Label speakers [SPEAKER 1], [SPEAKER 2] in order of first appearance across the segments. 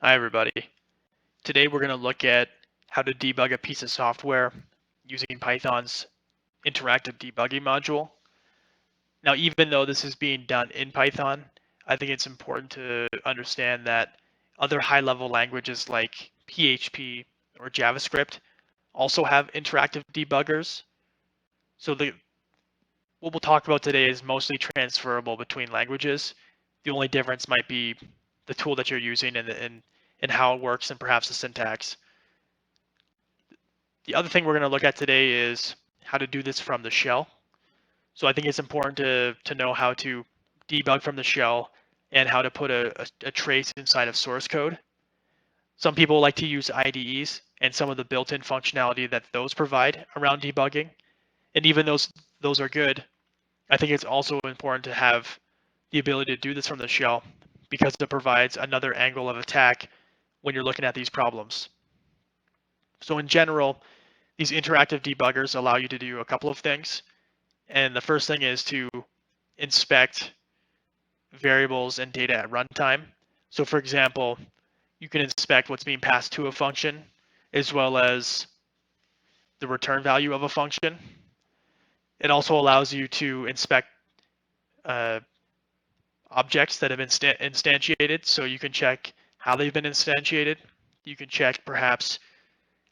[SPEAKER 1] Hi everybody. Today we're going to look at how to debug a piece of software using Python's interactive debugging module. Now, even though this is being done in Python, I think it's important to understand that other high-level languages like PHP or JavaScript also have interactive debuggers. So what we'll talk about today is mostly transferable between languages. The only difference might be the tool that you're using and how it works and perhaps the syntax. The other thing we're going to look at today is how to do this from the shell. So I think it's important to know how to debug from the shell and how to put a trace inside of source code. Some people like to use IDEs and some of the built-in functionality that those provide around debugging. And even those are good, I think it's also important to have the ability to do this from the shell because it provides another angle of attack when you're looking at these problems. So in general, these interactive debuggers allow you to do a couple of things. And the first thing is to inspect variables and data at runtime. So for example, you can inspect what's being passed to a function as well as the return value of a function. It also allows you to inspect objects that have been instantiated. So you can check how they've been instantiated. You can check perhaps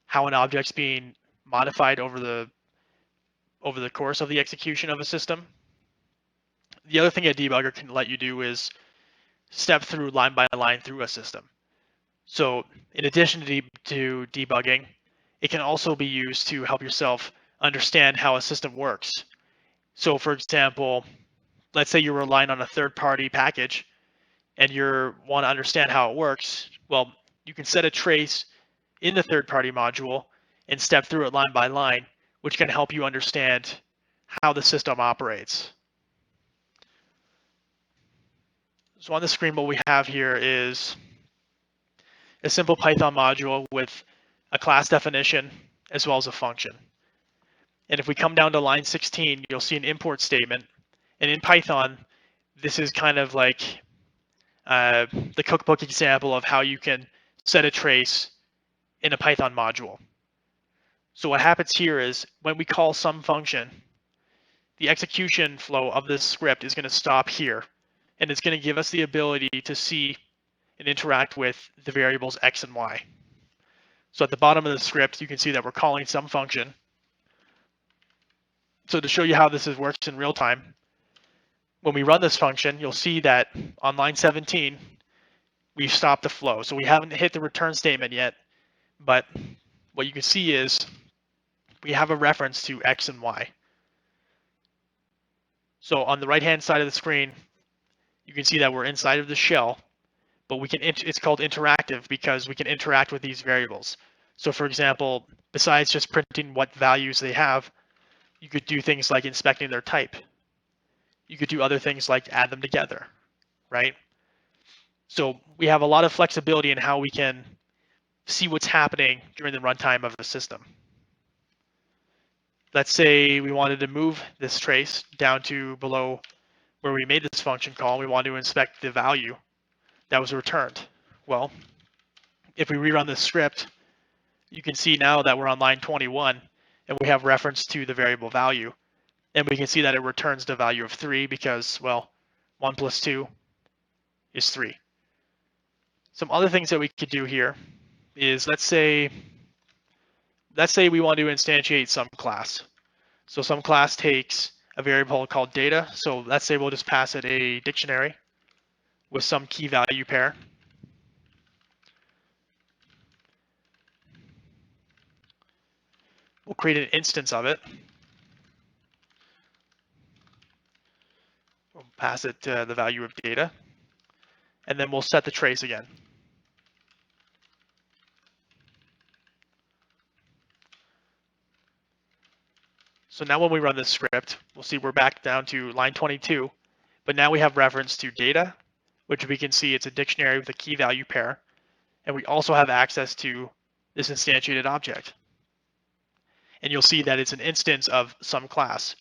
[SPEAKER 1] how an object's being modified over the course of the execution of a system. The other thing a debugger can let you do is step through line by line through a system. So in addition to debugging, it can also be used to help yourself understand how a system works. So for example, let's say you're relying on a third-party package and you want to understand how it works. Well, you can set a trace in the third-party module and step through it line by line, which can help you understand how the system operates. So on the screen, what we have here is a simple Python module with a class definition as well as a function. And if we come down to line 16, you'll see an import statement. And in Python, this is kind of like the cookbook example of how you can set a trace in a Python module. So what happens here is when we call some function, the execution flow of this script is going to stop here. And it's going to give us the ability to see and interact with the variables x and y. So at the bottom of the script, you can see that we're calling some function. So to show you how this works in real time, when we run this function, you'll see that on line 17, we've stopped the flow. So we haven't hit the return statement yet, but what you can see is we have a reference to x and y. So on the right-hand side of the screen, you can see that we're inside of the shell, but it's called interactive because we can interact with these variables. So for example, besides just printing what values they have, you could do things like inspecting their type. You could do other things like add them together, right? So we have a lot of flexibility in how we can see what's happening during the runtime of the system. Let's say we wanted to move this trace down to below where we made this function call. We want to inspect the value that was returned. Well, if we rerun this script, you can see now that we're on line 21 and we have reference to the variable value. And we can see that it returns the value of 3 because, well, 1 plus 2 is 3. Some other things that we could do here is let's say we want to instantiate some class. So some class takes a variable called data. So let's say we'll just pass it a dictionary with some key value pair. We'll create an instance of it. We'll pass it the value of data. And then we'll set the trace again. So now when we run this script, we'll see we're back down to line 22, but now we have reference to data, which we can see it's a dictionary with a key value pair. And we also have access to this instantiated object. And you'll see that it's an instance of some class.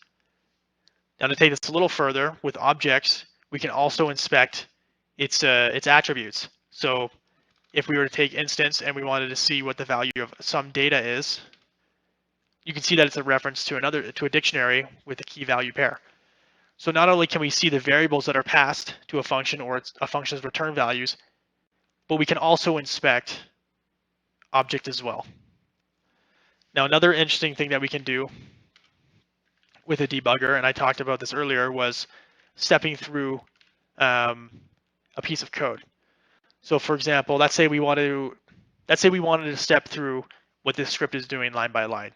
[SPEAKER 1] Now to take this a little further, with objects, we can also inspect its attributes. So if we were to take instance and we wanted to see what the value of some data is, you can see that it's a reference to a dictionary with a key value pair. So not only can we see the variables that are passed to a function or a function's return values, but we can also inspect object as well. Now, another interesting thing that we can do with a debugger, and I talked about this earlier, was stepping through a piece of code. So for example, let's say we wanted to step through what this script is doing line by line.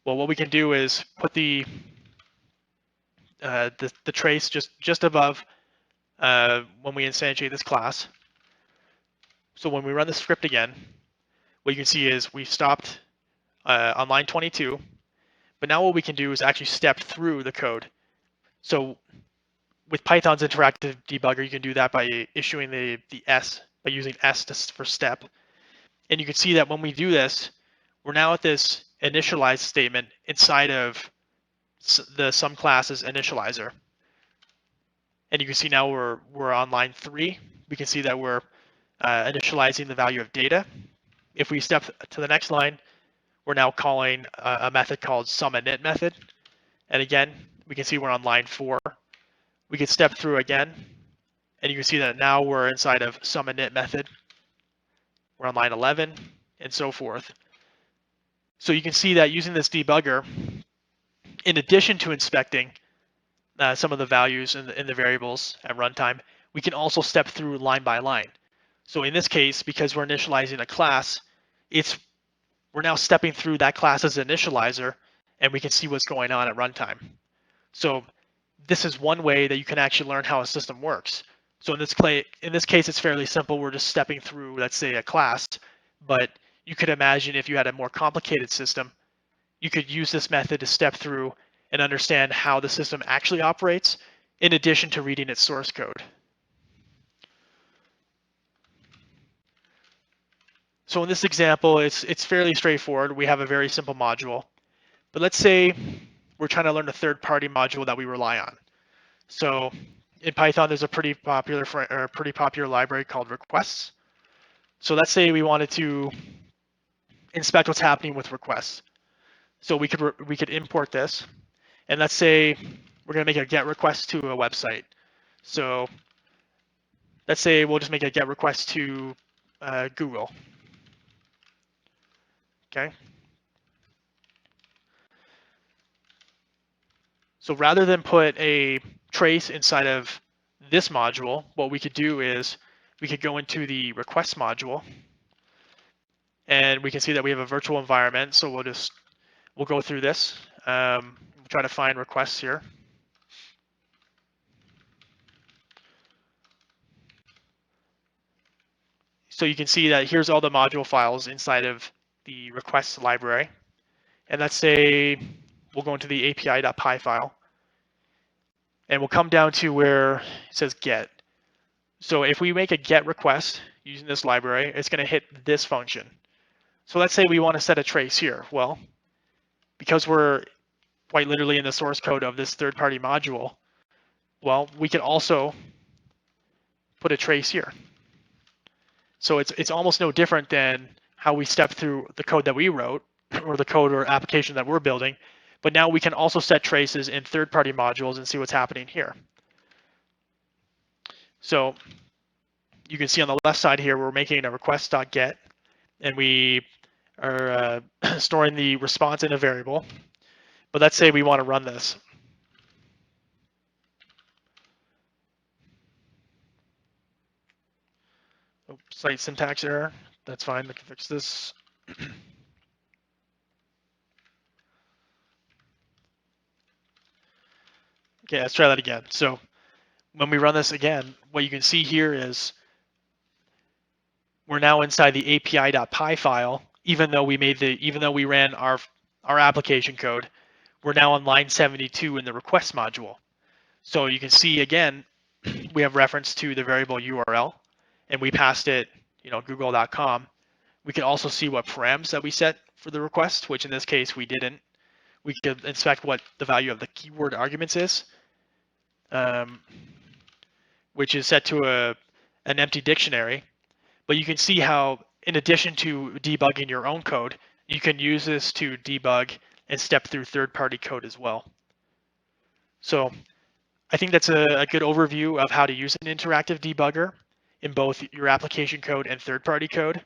[SPEAKER 1] Well, what we can do is put the trace just above when we instantiate this class. So when we run the script again, what you can see is we've stopped on line 22, but now what we can do is actually step through the code. So with Python's interactive debugger, you can do that by issuing the S, by using S for step. And you can see that when we do this, we're now at this initialize statement inside of the sum class's initializer. And you can see now we're on line 3. We can see that we're initializing the value of data. If we step to the next line, we're now calling a method called sumInit method. And again, we can see we're on line 4. We can step through again, and you can see that now we're inside of sumInit method. We're on line 11, and so forth. So you can see that using this debugger, in addition to inspecting some of the values in the variables at runtime, we can also step through line by line. So in this case, because we're initializing a class, we're now stepping through that class's initializer, and we can see what's going on at runtime. So this is one way that you can actually learn how a system works. So in this case, it's fairly simple. We're just stepping through, let's say, a class. But you could imagine if you had a more complicated system, you could use this method to step through and understand how the system actually operates, in addition to reading its source code. So in this example, it's fairly straightforward. We have a very simple module. But let's say we're trying to learn a third-party module that we rely on. So in Python, there's a pretty popular library called requests. So let's say we wanted to inspect what's happening with requests. So we could import this, and let's say we're going to make a GET request to a website. So let's say we'll just make a GET request to Google. Okay. So rather than put a trace inside of this module, what we could do is we could go into the request module, and we can see that we have a virtual environment. So we'll go through this. We'll try to find requests here. So you can see that here's all the module files inside of the requests library. And let's say we'll go into the api.py file, and we'll come down to where it says get. So if we make a get request using this library, it's going to hit this function. So let's say we want to set a trace here. Well, because we're quite literally in the source code of this third-party module, well, we can also put a trace here. So it's almost no different than how we step through the code that we wrote, or the code or application that we're building. But now we can also set traces in third-party modules and see what's happening here. So you can see on the left side here, we're making a request.get, and we are storing the response in a variable. But let's say we want to run this. Oh, slight syntax error. That's fine. We can fix this. Okay, let's try that again. So when we run this again, what you can see here is we're now inside the api.py file. Even though we ran our application code, we're now on line 72 in the request module. So you can see again, we have reference to the variable URL, and we passed it, google.com. We can also see what params that we set for the request, which in this case we didn't. We could inspect what the value of the keyword arguments is, which is set to an empty dictionary. But you can see how, in addition to debugging your own code, you can use this to debug and step through third-party code as well. So I think that's a good overview of how to use an interactive debugger in both your application code and third-party code.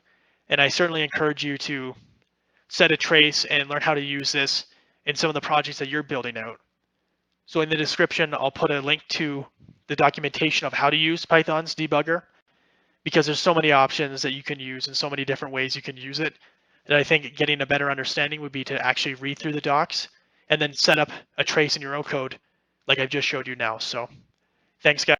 [SPEAKER 1] And I certainly encourage you to set a trace and learn how to use this in some of the projects that you're building out. So in the description, I'll put a link to the documentation of how to use Python's debugger, because there's so many options that you can use and so many different ways you can use it. And I think getting a better understanding would be to actually read through the docs and then set up a trace in your own code like I've just showed you now. So thanks, guys.